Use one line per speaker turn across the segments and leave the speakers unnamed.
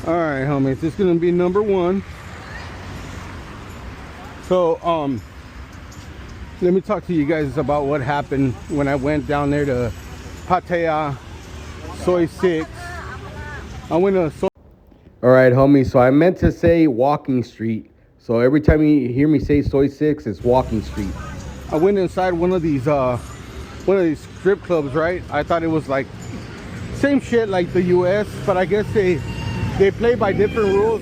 All right, homies, this is gonna be number one. So let me talk to you guys about what happened when I went down there to Pattaya, Soy 6. I went to Soy. All right, homies, so I meant to say Walking Street. So every time you hear me say Soy 6, it's Walking Street. I went inside one of these strip clubs, right? I thought it was like same shit like the US, but I guess they play by different rules.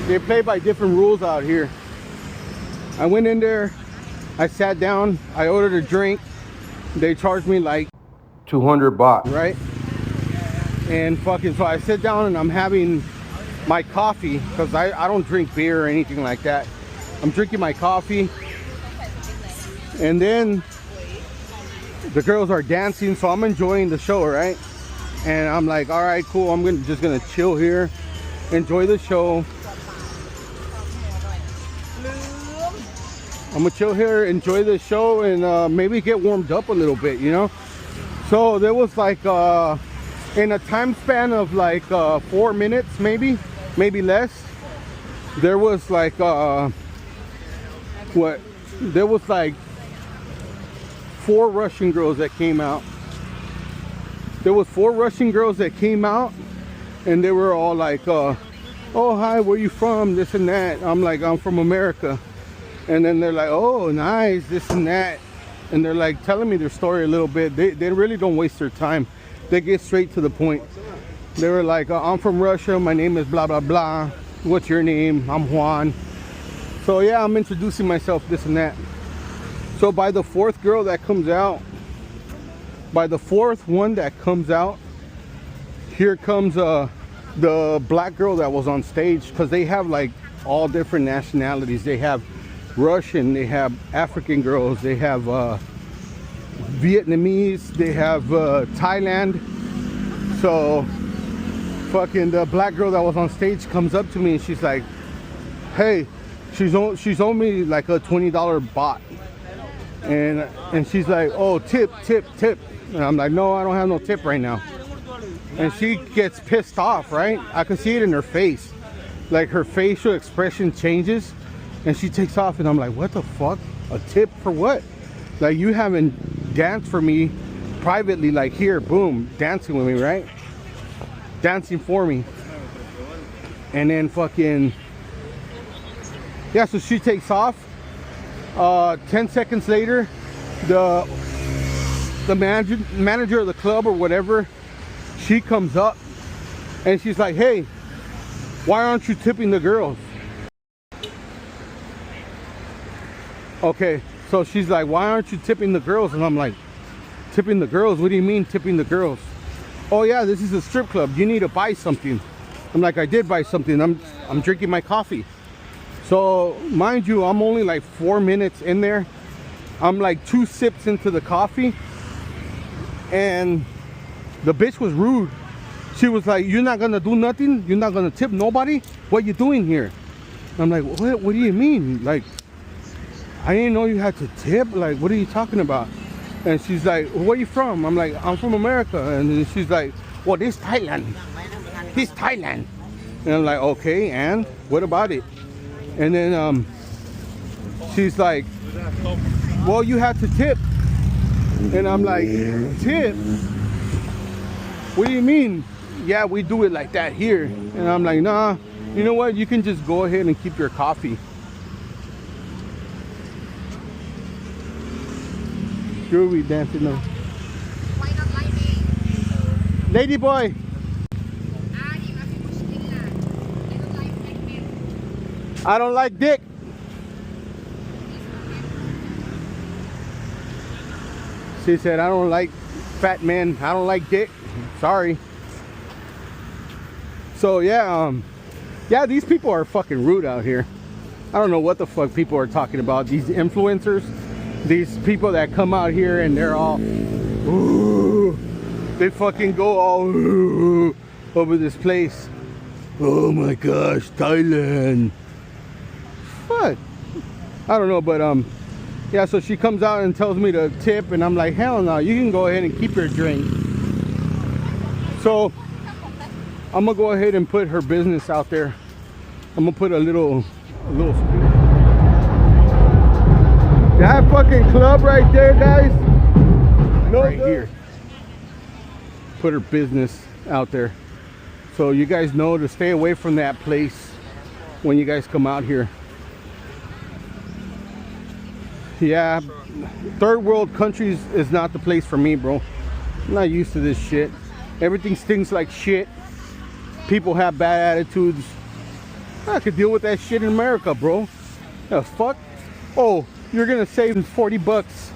They play by different rules out here. I went in there, I sat down, I ordered a drink. They charged me like 200 baht, right? And fucking, so I sit down and I'm having my coffee, because I don't drink beer or anything like that. I'm drinking my coffee, and then the girls are dancing, so I'm enjoying the show, right? And I'm like, all right, cool, I'm just gonna chill here, enjoy the show. I'm gonna chill here, enjoy the show, and maybe get warmed up a little bit, you know? So there was like, in a time span of like 4 minutes, maybe less, there was like, there was like 4 Russian girls that came out. There was 4 Russian girls that came out, and they were all like, oh hi, where you from, this and that. I'm like, I'm from America. And then they're like, oh nice, this and that. And they're like telling me their story a little bit. They really don't waste their time. They get straight to the point. They were like, I'm from Russia, my name is blah blah blah, what's your name? I'm Juan. So yeah, I'm introducing myself, this and that. So by the 4th girl that comes out, by the 4th one that comes out, here comes the black girl that was on stage, because they have like all different nationalities. They have Russian, they have African girls, they have Vietnamese, they have Thailand. So fucking the black girl that was on stage comes up to me and she's like, hey, she's owed me like a $20 baht. And she's like, oh, tip. And I'm like, no, I don't have no tip right now. And she gets pissed off, right? I can see it in her face. Like her facial expression changes, and she takes off, and I'm like, what the fuck? A tip for what? Like, you haven't danced for me privately, like here, boom, dancing with me, right? Dancing for me. And then fucking, yeah, so she takes off. 10 seconds later, the manager of the club or whatever, she comes up and she's like, hey, why aren't you tipping the girls? Okay, so she's like, why aren't you tipping the girls? And I'm like, tipping the girls? What do you mean tipping the girls? Oh yeah, this is a strip club, you need to buy something. I'm like, I did buy something. I'm drinking my coffee. So mind you, I'm only like 4 minutes in there. I'm like 2 sips into the coffee, and the bitch was rude. She was like, you're not gonna do nothing? You're not gonna tip nobody? What you doing here? I'm like, what do you mean? Like, I didn't know you had to tip. Like, what are you talking about? And she's like, where you from? I'm like, I'm from America. And then she's like, well, this Thailand. This Thailand. And I'm like, okay, and what about it? And then she's like, well, you have to tip. And I'm like, tip? What do you mean? Yeah, we do it like that here. And I'm like, nah, you know what? You can just go ahead and keep your coffee. You'll be dancing now.
Why not like me?
Lady boy. I don't like dick. She said, I don't like fat men. I don't like dick. Sorry. So yeah, yeah, these people are fucking rude out here. I don't know what the fuck people are talking about. These influencers, these people that come out here and they're all, ooh, they fucking go all ooh, over this place. Oh my gosh, Thailand. Fuck. I don't know, but yeah, so she comes out and tells me to tip, and I'm like, hell no, you can go ahead and keep your drink. So I'm gonna go ahead and put her business out there. I'm gonna put a little that fucking club right there, guys. No right here. Put her business out there, so you guys know to stay away from that place when you guys come out here. Yeah, third world countries is not the place for me, bro. I'm not used to this shit. Everything stinks like shit. People have bad attitudes. I could deal with that shit in America, bro. The fuck? Oh, you're gonna save 40 bucks.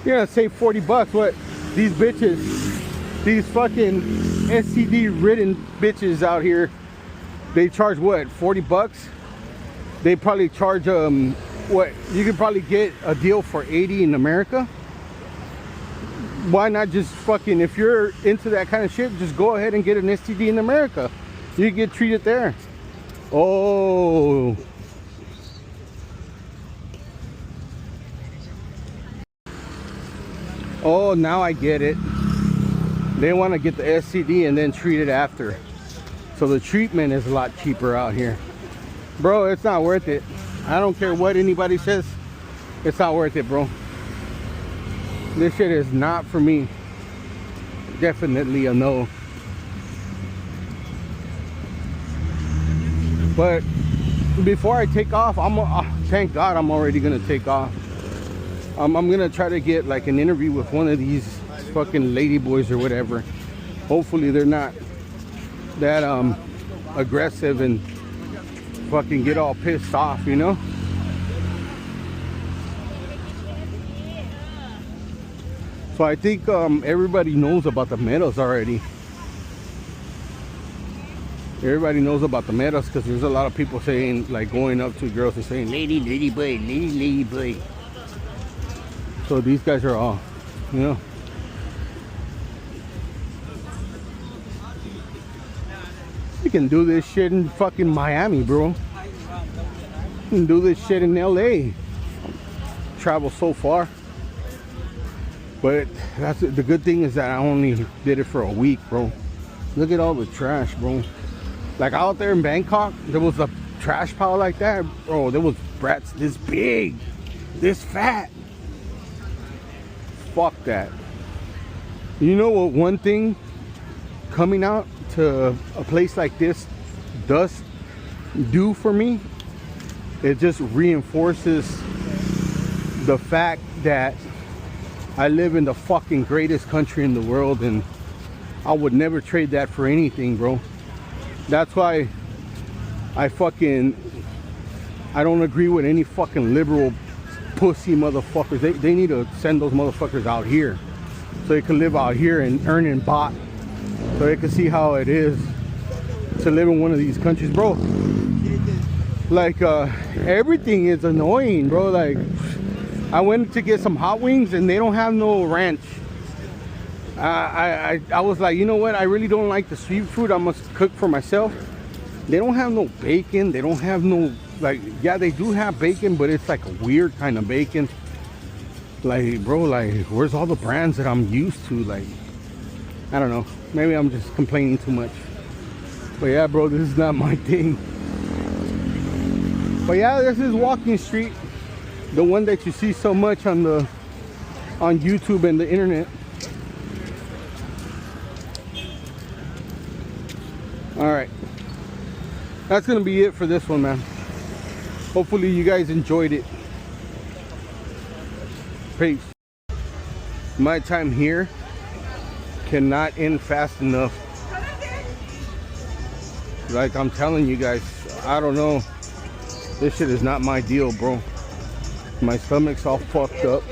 You're gonna save 40 bucks. What? These bitches, these fucking STD ridden bitches out here, they charge what, 40 bucks? They probably charge what, you could probably get a deal for 80 in America. Why not just fucking, if you're into that kind of shit, just go ahead and get an STD in America. You get treated there. Oh, oh, now I get it. They want to get the STD and then treat it after. So the treatment is a lot cheaper out here. Bro, it's not worth it. I don't care what anybody says. It's not worth it, bro. This shit is not for me. Definitely a no. But before I take off, thank God I'm already gonna take off. I'm gonna try to get like an interview with one of these fucking lady boys or whatever. Hopefully they're not that aggressive and fucking get all pissed off, you know. So I think everybody knows about the medals already. Everybody knows about the medals because there's a lot of people saying, like, going up to girls and saying, lady, lady boy, lady, lady boy. So these guys are all, you know. You can do this shit in fucking Miami, bro. You can do this shit in LA. Travel so far. But that's the good thing is that I only did it for a week, bro. Look at all the trash, bro. Like out there in Bangkok, there was a trash pile like that, bro. There was brats this big, this fat. Fuck that. You know what? One thing coming out to a place like this does do for me, it just reinforces the fact that I live in the fucking greatest country in the world, and I would never trade that for anything, bro. That's why I don't agree with any fucking liberal pussy motherfuckers. They need to send those motherfuckers out here so they can live out here and earn in baht, so they can see how it is to live in one of these countries, bro. Like everything is annoying, bro. Like I went to get some hot wings and they don't have no ranch. I was like, you know what, I really don't like the street food. I must cook for myself. They don't have no bacon. They don't have no, like, yeah, they do have bacon, but it's like a weird kind of bacon. Like, bro, like, where's all the brands that I'm used to? Like, I don't know, maybe I'm just complaining too much. But yeah, bro, this is not my thing. But yeah, this is Walking Street, the one that you see so much on YouTube and the internet. All right, that's gonna be it for this one, man. Hopefully you guys enjoyed it. Peace. My time here cannot end fast enough. Like I'm telling you guys, I don't know, this shit is not my deal, bro. My stomach's all fucked up.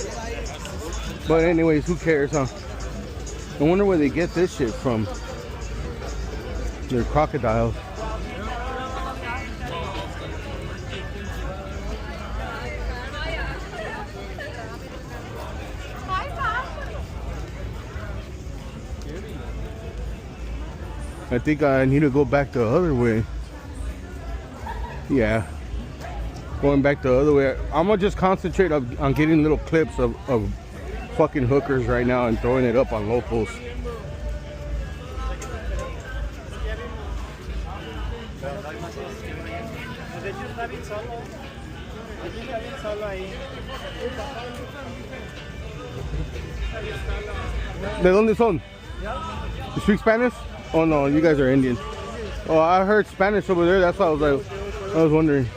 But anyways, who cares, huh? I wonder where they get this shit from. They're crocodiles. I think I need to go back the other way. Yeah, going back the other way. I'm gonna just concentrate on getting little clips of fucking hookers right now and throwing it up on locals.
De hecho está bien solo. Aquí está bien solo ahí.
¿De dónde son? You speak Spanish? Oh no, you guys are Indian. Oh, I heard Spanish over there. That's why I was wondering.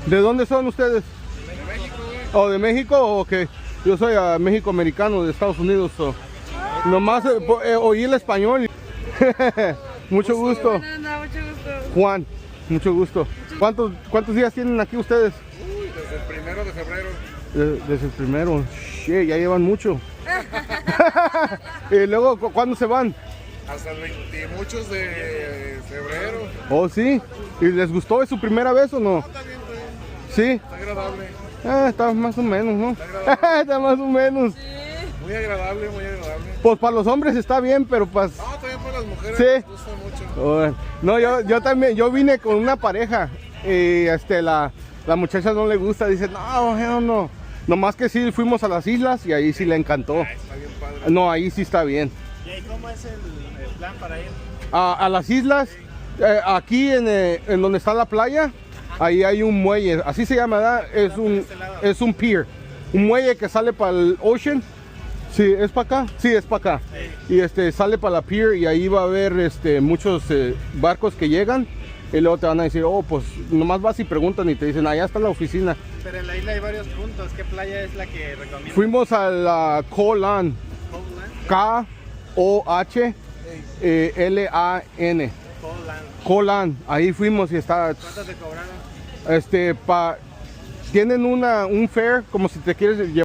¿De dónde son ustedes?
De México, güey.
Oh, de México, ok. Yo soy México americano de Estados Unidos. So. Nomás oí el español. Mucho gusto.
No, mucho gusto.
Juan, mucho gusto. ¿Cuántos días tienen aquí ustedes?
Uy, desde el 1 de febrero.
Desde el primero. Shit, ya llevan mucho. Y luego, ¿cuándo se van?
Hasta el 20 y muchos de febrero.
Oh, sí. ¿Y les gustó? ¿Es su primera vez o no?
Está bien, está bien.
Sí.
Está agradable.
Está más o menos, ¿no?
Está agradable.
Está más o menos.
Muy agradable, muy agradable.
Pues para los hombres está bien, pero pues...
No, también para las mujeres
Sí.
les gusta mucho.
Oh, no, yo también, yo vine con una pareja y la muchacha no le gusta, dice, no, hell no. Nomás que sí fuimos a las islas y ahí sí le encantó.
Está bien padre.
No, ahí sí está bien.
¿Y ahí cómo es el plan para ir?
A las islas, aquí en donde está la playa, ahí hay un muelle, así se llama, ¿verdad? Es un pier, un muelle que sale para el ocean. Sí, ¿es para acá? Sí, es para acá. Y sale para la pier y ahí va a haber muchos barcos que llegan y luego te van a decir, oh, pues nomás vas y preguntan y te dicen, allá está la oficina.
Pero en la isla hay varios puntos. ¿Qué playa es la que recomiendas?
Fuimos a la Koh Lan, K-O-H-L-A-N. Koh Lan, ahí fuimos y está...
¿Cuánto te cobraron?
Tienen un fare como si te quieres llevar